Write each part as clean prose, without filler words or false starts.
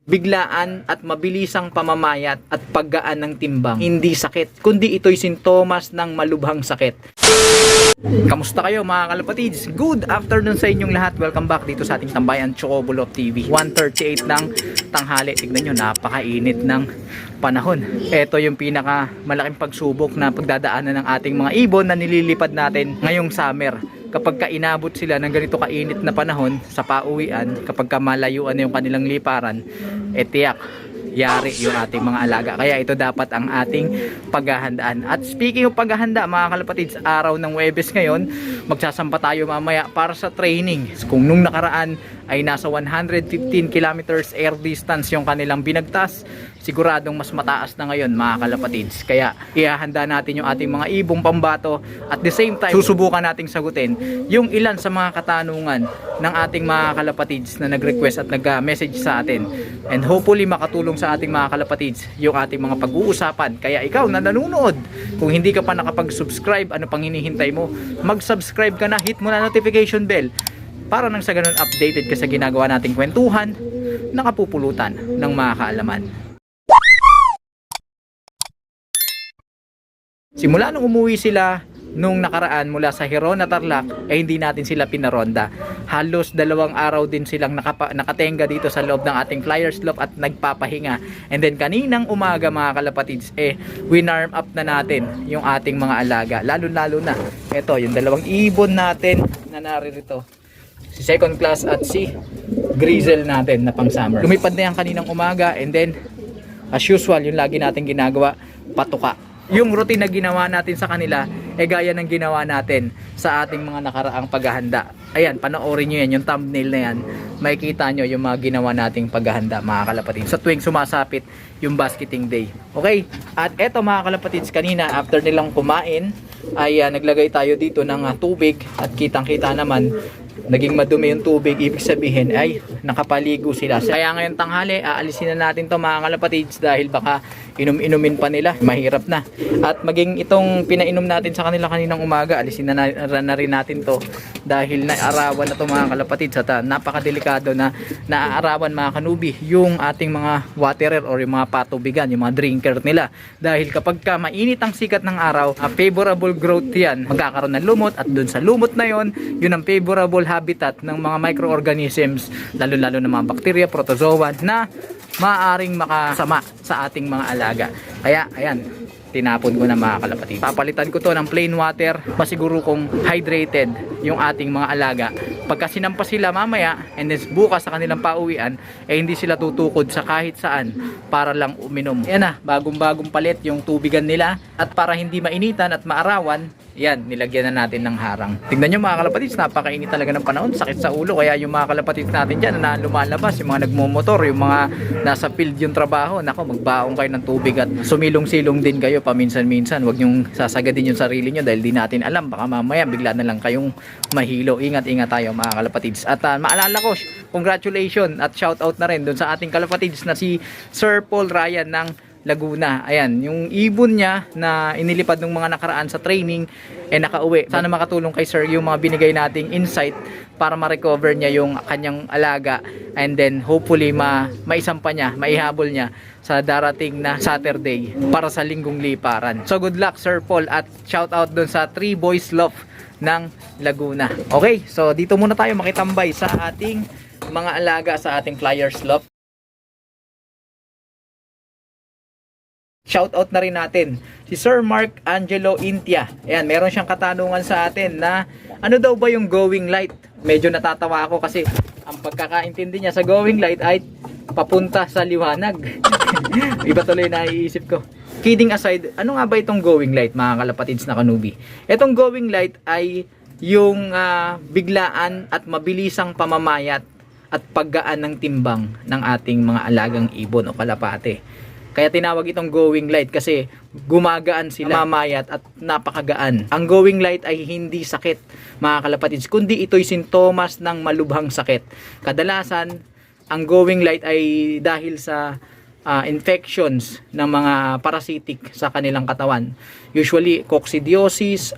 biglaan at mabilisang pamamayat at paggaan ng timbang. Hindi sakit, kundi ito'y sintomas ng malubhang sakit. Kamusta kayo mga kalapatids? Good afternoon sa inyong lahat. Welcome back dito sa ating tambayan Chocobulok TV. 1:38 ng tanghali. Tignan nyo, napakainit ng panahon. Ito yung pinaka malaking pagsubok na pagdadaanan ng ating mga ibon na nililipad natin ngayong summer. Kapag inabot sila ng ganito kainit na panahon sa pauwian, kapag malayuan na yung kanilang liparan, tiyak yari yung ating mga alaga. Kaya ito dapat ang ating paghahandaan. At speaking of paghahanda mga kalapatids, araw ng Huwebes ngayon, magsasampa tayo mamaya para sa training. Kung nung nakaraan ay nasa 115 kilometers air distance yung kanilang binagtas, siguradong mas mataas na ngayon mga kalapatids. Kaya ihahanda natin yung ating mga ibong pambato. At the same time, susubukan nating sagutin yung ilan sa mga katanungan ng ating mga kalapatids na nag-request at nag-message sa atin. And hopefully makatulong sa ating mga kalapatids yung ating mga pag-uusapan. Kaya ikaw na nanonood, kung hindi ka pa nakapag-subscribe, ano pang hinihintay mo? Mag-subscribe ka na, hit mo na notification bell para nang sa ganun updated ka sa ginagawa nating kwentuhan, nakapupulutan ng mga kaalaman. Simula nung umuwi sila nung nakaraan mula sa Heron at Tarlac, hindi natin sila pinaronda. Halos 2 araw din silang nakatenga dito sa loob ng ating Flyers Loft at nagpapahinga. And then kaninang umaga mga kalapatids, winarm up na natin yung ating mga alaga. Lalo na, ito yung 2 ibon natin na naririto. Si second class at si grizzle natin na pang summer. Lumipad na yan kaninang umaga, and then as usual, yung lagi natin ginagawa, patuka. Yung routine na ginawa natin sa kanila gaya ng ginawa natin sa ating mga nakaraang paghahanda. Ayan, panoorin nyo yan, yung thumbnail na yan, makikita nyo yung mga ginawa nating paghahanda mga kalapatids sa tuwing sumasapit yung basketing day. Okay, at eto mga kalapatids, kanina after nilang kumain ay naglagay tayo dito ng tubig at kitang kita naman naging madumi yung tubig, ibig sabihin ay nakapaligo sila. Kaya ngayon tanghali, aalisin na natin to mga kalapatids dahil baka inumin pa nila, mahirap na. At maging itong pinainom natin sa kanila kaninang umaga, alisin na rin natin to dahil naaarawan na to mga kalapatids at napakadelikado na naaarawan mga kanubi yung ating mga waterer or yung mga patubigan, yung mga drinker nila. Dahil kapag mainit ang sikat ng araw, favorable growth yan, magkakaroon ng lumot at dun sa lumot na yon, yun ang favorable habitat ng mga microorganisms, lalo ng mga bakterya, protozoa na maaaring makasama sa ating mga alaga. Kaya ayan, tinapon ko na mga kalapatids. Papalitan ko to ng plain water, masiguro kong hydrated yung ating mga alaga. Pagka sinampas sila mamaya and then bukas sa kanilang pauwian, hindi sila tutukod sa kahit saan para lang uminom. Yan na, bagong palit yung tubigan nila. At para hindi mainitan at maarawan, yan, nilagyan na natin ng harang. Tignan nyo mga kalapatids, napakainit talaga ng panahon, sakit sa ulo. Kaya yung mga kalapatids natin dyan na lumalabas, yung mga nagmumotor, yung mga nasa field yung trabaho, nako, magbaong kayo ng tubig at sumilong-silong din kayo paminsan-minsan. Huwag nyong sasagadin yung sarili nyo dahil di natin alam, baka mamaya bigla na lang kayong mahilo. Ingat-ingat tayo mga kalapatids. At maalala ko, congratulations at shout out na rin dun sa ating kalapatids na si Sir Paul Ryan ng Laguna. Ayan, yung ibon niya na inilipad ng mga nakaraan sa training nakauwi. Sana makatulong kay Sir yung mga binigay nating insight para ma-recover niya yung kanyang alaga, and then hopefully maisampa niya, maihabol niya sa darating na Saturday para sa linggong liparan. So good luck Sir Paul at shout out dun sa 3 Boys Loft ng Laguna. Okay, so dito muna tayo makitambay sa ating mga alaga sa ating Flyers Loft. Shout out na rin natin si Sir Mark Angelo Intia. Ayan, meron siyang katanungan sa atin na ano daw ba yung going light? Medyo natatawa ako kasi ang pagkakaintindi niya sa going light ay papunta sa liwanag. Iba tuloy na iisip ko. Kidding aside, ano nga ba itong going light mga kalapatids na kanubi? Itong going light ay yung biglaan at mabilisang pamamayat at paggaan ng timbang ng ating mga alagang ibon o kalapate. Kaya tinawag itong going light kasi gumagaan sila, mamayat at napakagaan. Ang going light ay hindi sakit mga kalapatids, kundi ito'y sintomas ng malubhang sakit. Kadalasan, ang going light ay dahil sa infections ng mga parasitic sa kanilang katawan. Usually, coccidiosis,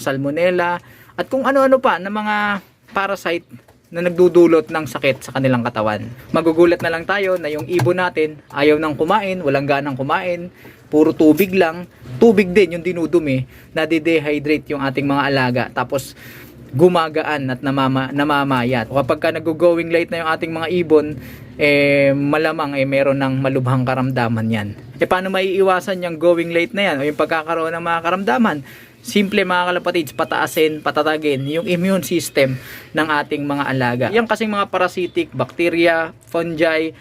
salmonella, at kung ano-ano pa na mga parasite na nagdudulot ng sakit sa kanilang katawan. Magugulat na lang tayo na yung ibon natin ayaw nang kumain, walang ganang kumain, puro tubig lang. Tubig din yung dinudumi, nade-dehydrate yung ating mga alaga. Tapos gumagaan at namamayat. Kapag ka nag-going late na yung ating mga ibon, malamang meron ng malubhang karamdaman yan. Paano maiiwasan yung going late na yan o yung pagkakaroon ng mga karamdaman? Simple mga kalapatids, pataasin, patatagin yung immune system ng ating mga alaga. Yung kasing mga parasitic, bacteria, fungi,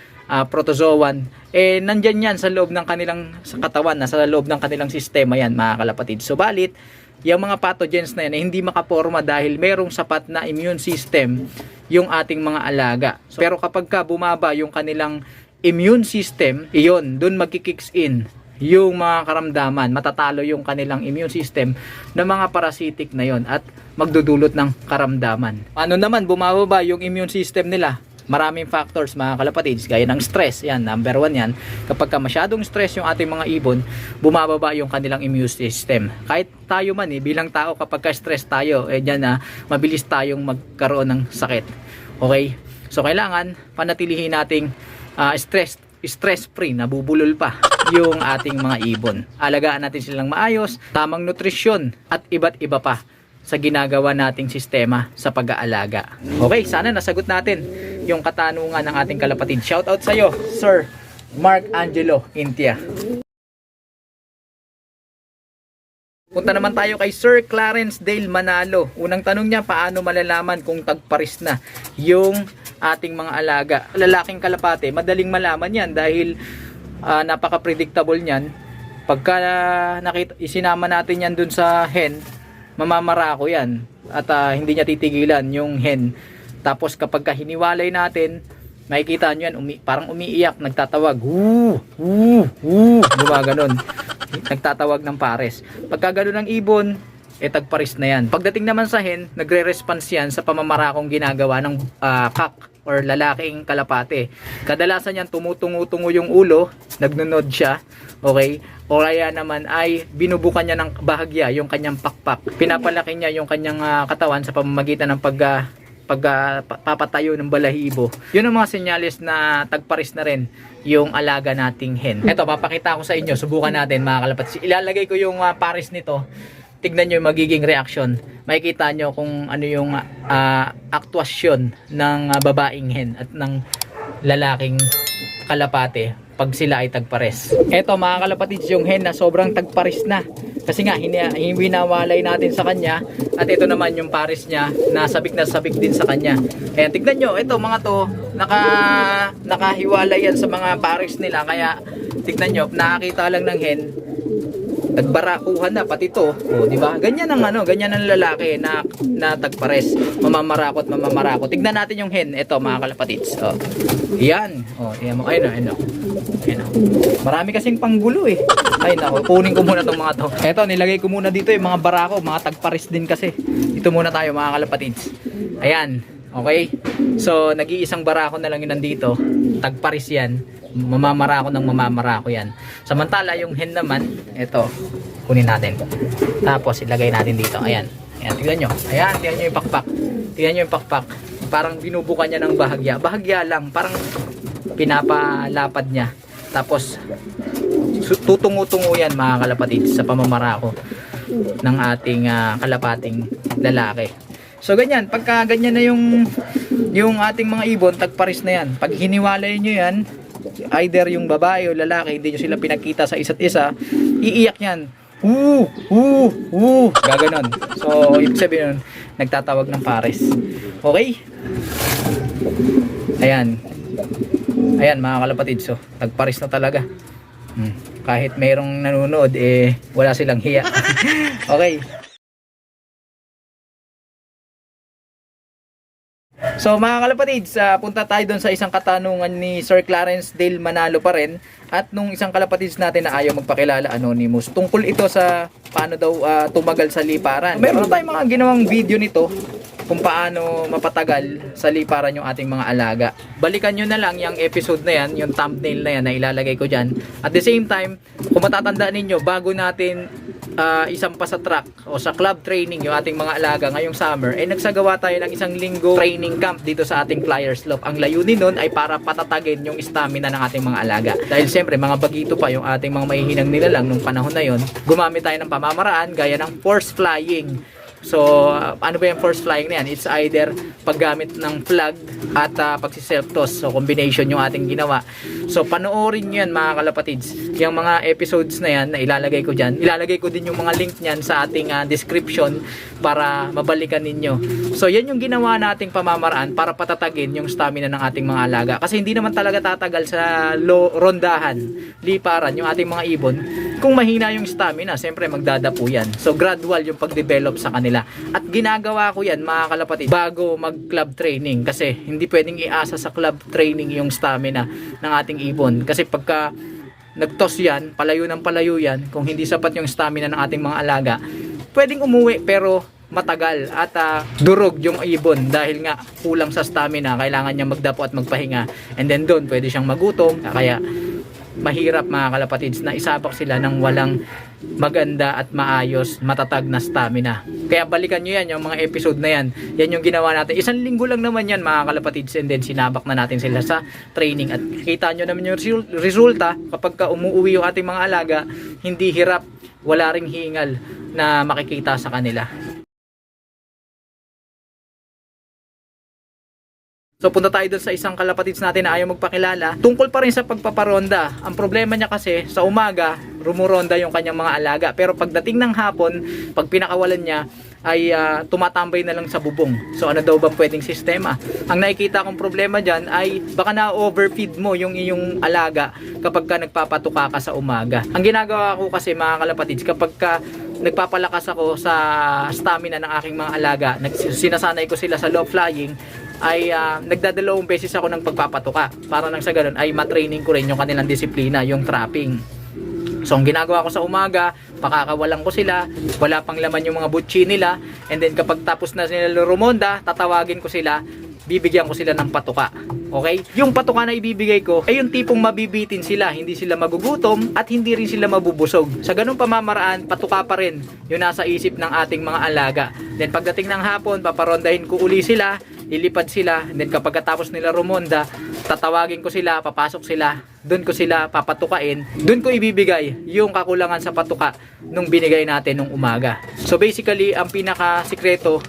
protozoan, nandyan yan sa loob ng kanilang katawan, nasa loob ng kanilang sistema yan mga kalapatids. Subalit, yung mga pathogens na yan hindi makaporma dahil merong sapat na immune system yung ating mga alaga. Pero kapag ka bumaba yung kanilang immune system, iyon, dun magkikicks in yung mga karamdaman, matatalo yung kanilang immune system ng mga parasitic na yon at magdudulot ng karamdaman. Ano naman bumababa yung immune system nila? Maraming factors mga kalapatids, gaya ng stress, yan, number 1 yan. Kapag ka masyadong stress yung ating mga ibon, bumababa yung kanilang immune system. Kahit tayo man bilang tao, kapag ka stress tayo, dyan mabilis tayong magkaroon ng sakit. Okay? So kailangan panatilihin nating stress free, nabubulol pa yung ating mga ibon. Alagaan natin silang maayos, tamang nutrisyon at iba't iba pa sa ginagawa nating sistema sa pag-aalaga. Okay, sana nasagot natin yung katanungan ng ating kalapatid. Shout out sa iyo, Sir Mark Angelo Intia. Punta naman tayo kay Sir Clarence Dale Manalo. Unang tanong niya, paano malalaman kung tagparis na yung ating mga alaga? Lalaking kalapate, madaling malaman yan dahil napaka-predictable niyan. Pagka isinama natin yan dun sa hen, mamamarako yan at hindi niya titigilan yung hen. Tapos kapag hiniwalay natin, makikita nyo yan, parang umiiyak, nagtatawag, gumaganon, nagtatawag ng pares. Pagka gano'n ng ibon, tagparis na yan. Pagdating naman sa hen, nagre-response yan sa pamamarakong ginagawa ng kak or lalaking kalapate. Kadalasan yan, tumutungo-tungo yung ulo, nagnunod siya, okay? O kaya naman ay binubukan niya ng bahagya yung kanyang pakpak. Pinapalaki niya yung kanyang katawan sa pamamagitan ng pagpapatayo ng balahibo. Yun ang mga senyales na tagparis na rin yung alaga nating hen. Ito, papakita ko sa inyo. Subukan natin mga kalapats. Ilalagay ko yung pares nito. Tignan nyo yung magiging reaction. Makikita nyo kung ano yung aktuasyon ng babaeng hen at ng lalaking kalapate pag sila ay tagpares. Ito mga kalapatids, yung hen na sobrang tagpares na. Kasi nga, hinawalay natin sa kanya. At ito naman yung pares niya, nasabik na sabik din sa kanya. Ayan, tignan nyo, ito mga to, nakahiwalay yan sa mga pares nila. Kaya, tignan nyo, nakakita lang ng hen, nagbarakuhan na pati to. O, di ba? Ganyan ang ganyan ang lalaki na tagpares. Mamamarako. Tignan natin yung hen. Ito mga kalapatids. O. Yan. O, yan mo. Ayun. Marami kasing panggulo Ay nako, kunin ko muna tong mga to. Ito, nilagay ko muna dito yung mga barako, mga tagpares din kasi. Ito muna tayo mga kalapatids. Ayan. Okay? So, nag-iisang barako na lang yun nandito. Tagpares yan. Mamamarako yan. Samantala yung hen naman, ito, kunin natin. Tapos ilagay natin dito. Ayan. Ayan, tignan nyo. Ayan, tignan nyo yung pakpak. Tignan nyo yung pakpak. Parang binubukan niya ng bahagya. Bahagya lang, parang pinapalapad niya. Tapos tutungo-tungo yan mga kalapatid sa pamamarako ng ating kalapating lalaki. So ganyan, pagka ganyan na yung ating mga ibon, tagparis na yan. Pag hiniwalay nyo yan, either yung babae o lalaki, hindi nyo sila pinakita sa isa't isa, iiyak yan. Gaganon. So, ibig sabihin nun, nagtatawag ng pares. Okay? Ayan. Ayan mga kalapatid. So, tagpares na talaga. Kahit mayroong nanonood, wala silang hiya. Okay. So mga kalapatids, punta tayo doon sa isang katanungan ni Sir Clarence Dale Manalo pa rin. At nung isang kalapatids natin na ayaw magpakilala, anonymous. Tungkol ito sa paano daw tumagal sa liparan. Meron tayong mga ginawang video nito kung paano mapatagal sa liparan yung ating mga alaga. Balikan nyo na lang yung episode na yan, yung thumbnail na yan na ilalagay ko dyan. At the same time, kung matatandaan ninyo, bago natin isang pa sa track o sa club training yung ating mga alaga ngayong summer, nagsagawa tayo ng isang linggo training camp dito sa ating Flyers Loft. Ang layunin nun ay para patatagin yung stamina ng ating mga alaga. Dahil siyempre mga bagito pa yung ating mga mahihinang nilalang nung panahon na yon, gumamit tayo ng pamamaraan gaya ng force flying. So, ano ba yung force flying na yan? It's either paggamit ng flag at pagsi-self-toss. So, combination yung ating ginawa. So, panoorin nyo yan mga kalapatids. Yung mga episodes na yan na ilalagay ko dyan. Ilalagay ko din yung mga link nyan sa ating description para mabalikan ninyo. So, yan yung ginawa nating pamamaraan para patatagin yung stamina ng ating mga alaga. Kasi hindi naman talaga tatagal sa rondahan, liparan, yung ating mga ibon. Kung mahina yung stamina, siyempre magdadapo yan. So, gradual yung pag-develop sa kanila. At ginagawa ko yan mga kalapatid bago mag club training, kasi hindi pwedeng iasa sa club training yung stamina ng ating ibon, kasi pagka nagtos yan, palayo ng palayo yan, kung hindi sapat yung stamina ng ating mga alaga, pwedeng umuwi pero matagal at durog yung ibon dahil nga kulang sa stamina, kailangan niya magdapo at magpahinga, and then doon pwede siyang magutom, kaya mahirap mga kalapatids na isabak sila ng walang maganda at maayos, matatag na stamina. Kaya balikan nyo yan, yung mga episode na yan. Yan yung ginawa natin. Isang linggo lang naman yan mga kalapatids, and then sinabak na natin sila sa training. At kita nyo naman yung resulta kapag ka umuwi yung ating mga alaga, hindi hirap, wala ring hingal na makikita sa kanila. So punta tayo doon sa isang kalapatids natin na ayaw magpakilala. Tungkol pa rin sa pagpaparonda. Ang problema niya kasi sa umaga, rumuronda yung kanyang mga alaga. Pero pagdating ng hapon, pag pinakawalan niya, ay tumatambay na lang sa bubong. So ano daw ba pwedeng sistema? Ang nakikita kong problema dyan ay baka na-overfeed mo yung iyong alaga kapag ka nagpapatuka ka sa umaga. Ang ginagawa ko kasi mga kalapatids, kapag ka nagpapalakas ako sa stamina ng aking mga alaga, sinasanay ko sila sa low flying, ay nagdadalawang beses ako ng pagpapatuka para nang sa ganun ay matraining ko rin yung kanilang disiplina, yung trapping. So ang ginagawa ko sa umaga, pakakawalan ko sila, wala pang laman yung mga butchi nila, and then kapag tapos na sila lurumonda, tatawagin ko sila, bibigyan ko sila ng patuka. Okay? Yung patuka na ibibigay ko ay yung tipong mabibitin sila, hindi sila magugutom at hindi rin sila mabubusog. Sa ganung pamamaraan, patuka pa rin yung nasa isip ng ating mga alaga. Then pagdating ng hapon, paparondahin ko uli sila, lilipad sila, and then kapag tapos nila rumonda, tatawagin ko sila, papasok sila, doon ko sila papatukain, doon ko ibibigay yung kakulangan sa patuka nung binigay natin nung umaga. So basically, ang pinaka sikreto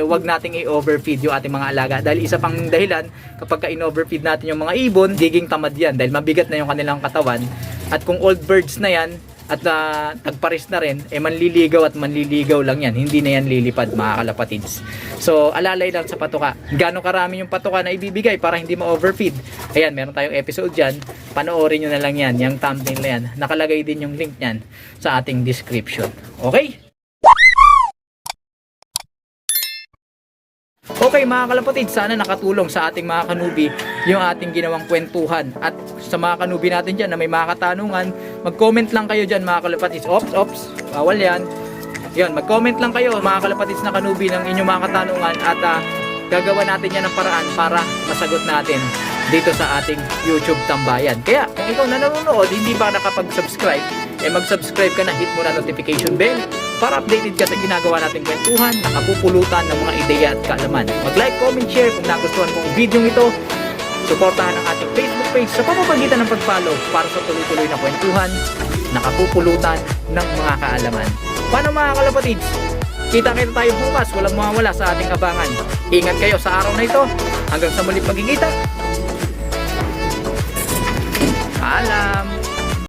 wag nating i-overfeed yung ating mga alaga, dahil isa pang dahilan kapag ka-in-overfeed natin yung mga ibon, giging tamad yan dahil mabigat na yung kanilang katawan. At kung old birds na yan at tagparis na rin, manliligaw at manliligaw lang yan, hindi na yan lilipad mga kalapatids. So alalay lang sa patuka, gano'ng karami yung patuka na ibibigay para hindi ma-overfeed. Ayan, meron tayong episode dyan, panoorin nyo na lang yan, yung thumbnail na yan, nakalagay din yung link nyan sa ating description. Okay? Okay mga kalapatid, sana nakatulong sa ating mga kanubi yung ating ginawang kwentuhan. At sa mga kanubi natin dyan na may mga katanungan, mag-comment lang kayo dyan mga kalapatids. Ops, bawal yan. Yun, mag-comment lang kayo mga kalapatids na kanubi ng inyong mga katanungan, at gagawa natin yan ng paraan para masagot natin dito sa ating YouTube Tambayan. Kaya kung ikaw na nanonood, hindi pa nakapag-subscribe, mag-subscribe ka na, hit mo na notification bell para updated ka sa ginagawa nating kwentuhan, nakapupulutan ng mga ideya at kaalaman. Mag-like, comment, share kung nagustuhan mo ang video ito. Suportahan ang ating Facebook page sa pamamagitan ng pag-follow para sa tuloy-tuloy na kwentuhan, nakapupulutan ng mga kaalaman. Paano mga kalapatids? Kita-kita tayo bukas, walang mawawala sa ating abangan. Ingat kayo sa araw na ito. Hanggang sa muling pagkikita.